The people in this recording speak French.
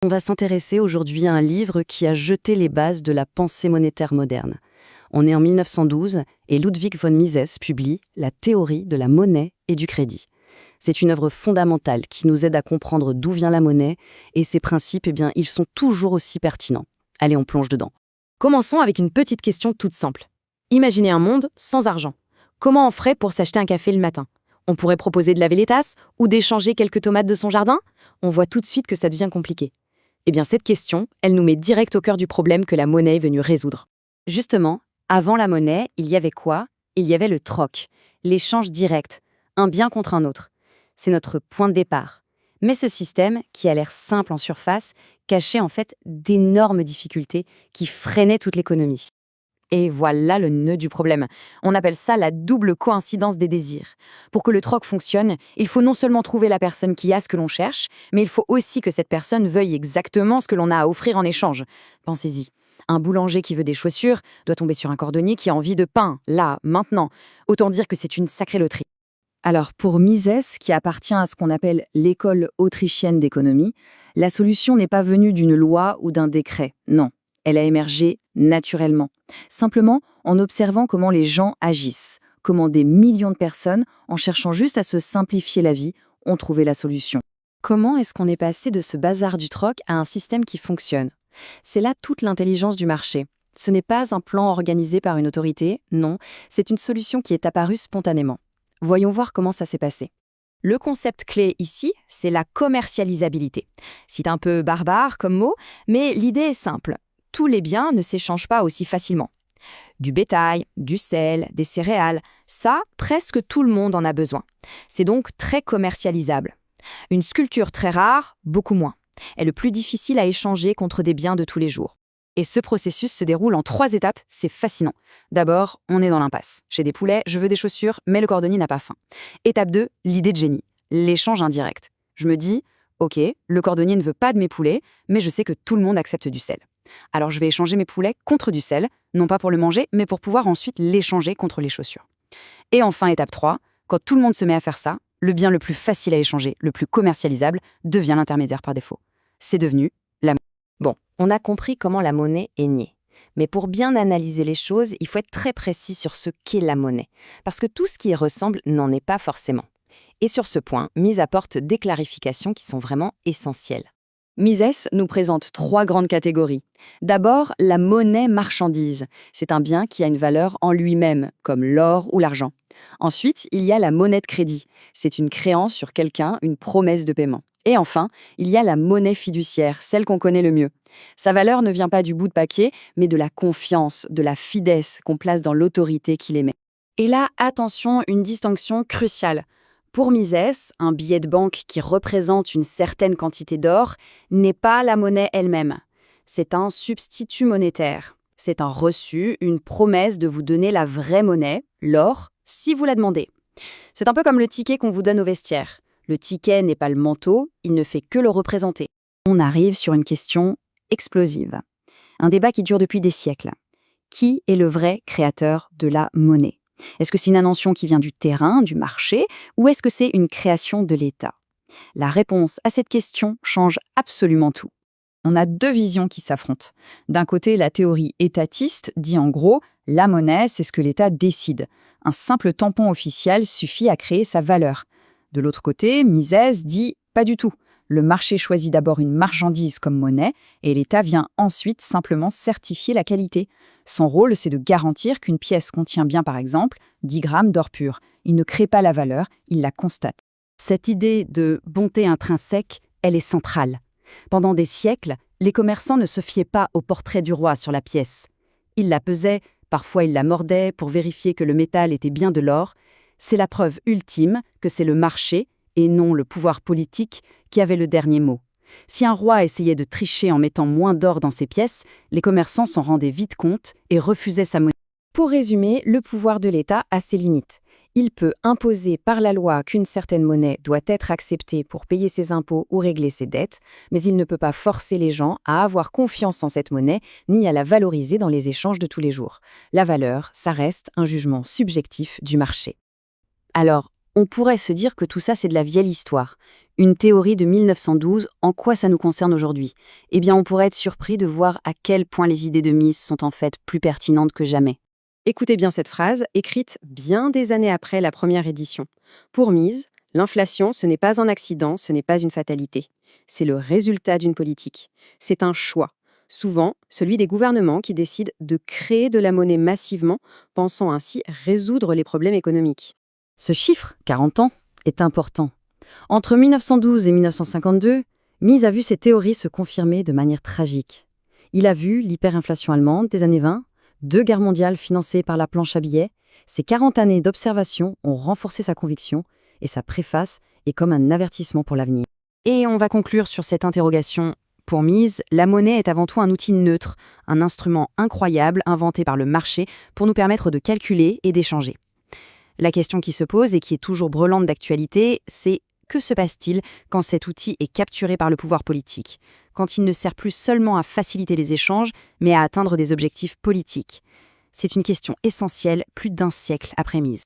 On va s'intéresser aujourd'hui à un livre qui a jeté les bases de la pensée monétaire moderne. On est en 1912 et Ludwig von Mises publie La théorie de la monnaie et du crédit. C'est une œuvre fondamentale qui nous aide à comprendre d'où vient la monnaie et ses principes, ils sont toujours aussi pertinents. Allez, on plonge dedans. Commençons avec une petite question toute simple. Imaginez un monde sans argent. Comment on ferait pour s'acheter un café le matin? On pourrait proposer de laver les tasses ou d'échanger quelques tomates de son jardin? On voit tout de suite que ça devient compliqué. Eh bien, cette question, elle nous met direct au cœur du problème que la monnaie est venue résoudre. Justement, avant la monnaie, il y avait quoi? Il y avait le troc, l'échange direct, un bien contre un autre. C'est notre point de départ. Mais ce système, qui a l'air simple en surface, cachait en fait d'énormes difficultés qui freinaient toute l'économie. Et voilà le nœud du problème. On appelle ça la double coïncidence des désirs. Pour que le troc fonctionne, il faut non seulement trouver la personne qui a ce que l'on cherche, mais il faut aussi que cette personne veuille exactement ce que l'on a à offrir en échange. Pensez-y. Un boulanger qui veut des chaussures doit tomber sur un cordonnier qui a envie de pain, là, maintenant. Autant dire que c'est une sacrée loterie. Alors, pour Mises, qui appartient à ce qu'on appelle l'école autrichienne d'économie, la solution n'est pas venue d'une loi ou d'un décret, non. Elle a émergé naturellement, simplement en observant comment les gens agissent, comment des millions de personnes, en cherchant juste à se simplifier la vie, ont trouvé la solution. Comment est-ce qu'on est passé de ce bazar du troc à un système qui fonctionne? C'est là toute l'intelligence du marché. Ce n'est pas un plan organisé par une autorité, non, c'est une solution qui est apparue spontanément. Voyons voir comment ça s'est passé. Le concept clé ici, c'est la commercialisabilité. C'est un peu barbare comme mot, mais l'idée est simple. Tous les biens ne s'échangent pas aussi facilement. Du bétail, du sel, des céréales, ça, presque tout le monde en a besoin. C'est donc très commercialisable. Une sculpture très rare, beaucoup moins. Elle est le plus difficile à échanger contre des biens de tous les jours. Et ce processus se déroule en 3 étapes, c'est fascinant. D'abord, on est dans l'impasse. J'ai des poulets, je veux des chaussures, mais le cordonnier n'a pas faim. Étape 2, l'idée de génie, l'échange indirect. Je me dis, ok, le cordonnier ne veut pas de mes poulets, mais je sais que tout le monde accepte du sel. Alors je vais échanger mes poulets contre du sel, non pas pour le manger, mais pour pouvoir ensuite l'échanger contre les chaussures. Et enfin, étape 3, quand tout le monde se met à faire ça, le bien le plus facile à échanger, le plus commercialisable, devient l'intermédiaire par défaut. C'est devenu la monnaie. Bon, on a compris comment la monnaie est née. Mais pour bien analyser les choses, il faut être très précis sur ce qu'est la monnaie. Parce que tout ce qui y ressemble n'en est pas forcément. Et sur ce point, Mises apporte des clarifications qui sont vraiment essentielles. Mises nous présente 3 grandes catégories. D'abord, la monnaie marchandise. C'est un bien qui a une valeur en lui-même, comme l'or ou l'argent. Ensuite, il y a la monnaie de crédit. C'est une créance sur quelqu'un, une promesse de paiement. Et enfin, il y a la monnaie fiduciaire, celle qu'on connaît le mieux. Sa valeur ne vient pas du bout de papier, mais de la confiance, de la fidesse qu'on place dans l'autorité qui l'émet. Et là, attention, une distinction cruciale. Pour Mises, un billet de banque qui représente une certaine quantité d'or n'est pas la monnaie elle-même. C'est un substitut monétaire. C'est un reçu, une promesse de vous donner la vraie monnaie, l'or, si vous la demandez. C'est un peu comme le ticket qu'on vous donne au vestiaire. Le ticket n'est pas le manteau, il ne fait que le représenter. On arrive sur une question explosive. Un débat qui dure depuis des siècles. Qui est le vrai créateur de la monnaie ? Est-ce que c'est une invention qui vient du terrain, du marché, ou est-ce que c'est une création de l'État? La réponse à cette question change absolument tout. On a 2 visions qui s'affrontent. D'un côté, la théorie étatiste dit en gros, la monnaie, c'est ce que l'État décide. Un simple tampon officiel suffit à créer sa valeur. De l'autre côté, Mises dit pas du tout. Le marché choisit d'abord une marchandise comme monnaie et l'État vient ensuite simplement certifier la qualité. Son rôle, c'est de garantir qu'une pièce contient bien, par exemple, 10 grammes d'or pur. Il ne crée pas la valeur, il la constate. Cette idée de bonté intrinsèque, elle est centrale. Pendant des siècles, les commerçants ne se fiaient pas au portrait du roi sur la pièce. Ils la pesaient, parfois ils la mordaient pour vérifier que le métal était bien de l'or. C'est la preuve ultime que c'est le marché, et non le pouvoir politique, qui avait le dernier mot. Si un roi essayait de tricher en mettant moins d'or dans ses pièces, les commerçants s'en rendaient vite compte et refusaient sa monnaie. Pour résumer, le pouvoir de l'État a ses limites. Il peut imposer par la loi qu'une certaine monnaie doit être acceptée pour payer ses impôts ou régler ses dettes, mais il ne peut pas forcer les gens à avoir confiance en cette monnaie ni à la valoriser dans les échanges de tous les jours. La valeur, ça reste un jugement subjectif du marché. Alors, On pourrait se dire que tout ça, c'est de la vieille histoire. Une théorie de 1912, en quoi ça nous concerne aujourd'hui? Eh bien, on pourrait être surpris de voir à quel point les idées de Mises sont en fait plus pertinentes que jamais. Écoutez bien cette phrase, écrite bien des années après la première édition. Pour Mises, l'inflation, ce n'est pas un accident, ce n'est pas une fatalité. C'est le résultat d'une politique. C'est un choix. Souvent, celui des gouvernements qui décident de créer de la monnaie massivement, pensant ainsi résoudre les problèmes économiques. Ce chiffre, 40 ans, est important. Entre 1912 et 1952, Mises a vu ses théories se confirmer de manière tragique. Il a vu l'hyperinflation allemande des années 20, 2 guerres mondiales financées par la planche à billets. Ces 40 années d'observation ont renforcé sa conviction et sa préface est comme un avertissement pour l'avenir. Et on va conclure sur cette interrogation. Pour Mises, la monnaie est avant tout un outil neutre, un instrument incroyable inventé par le marché pour nous permettre de calculer et d'échanger. La question qui se pose et qui est toujours brûlante d'actualité, c'est que se passe-t-il quand cet outil est capturé par le pouvoir politique, quand il ne sert plus seulement à faciliter les échanges, mais à atteindre des objectifs politiques? C'est une question essentielle plus d'1 siècle après Mises.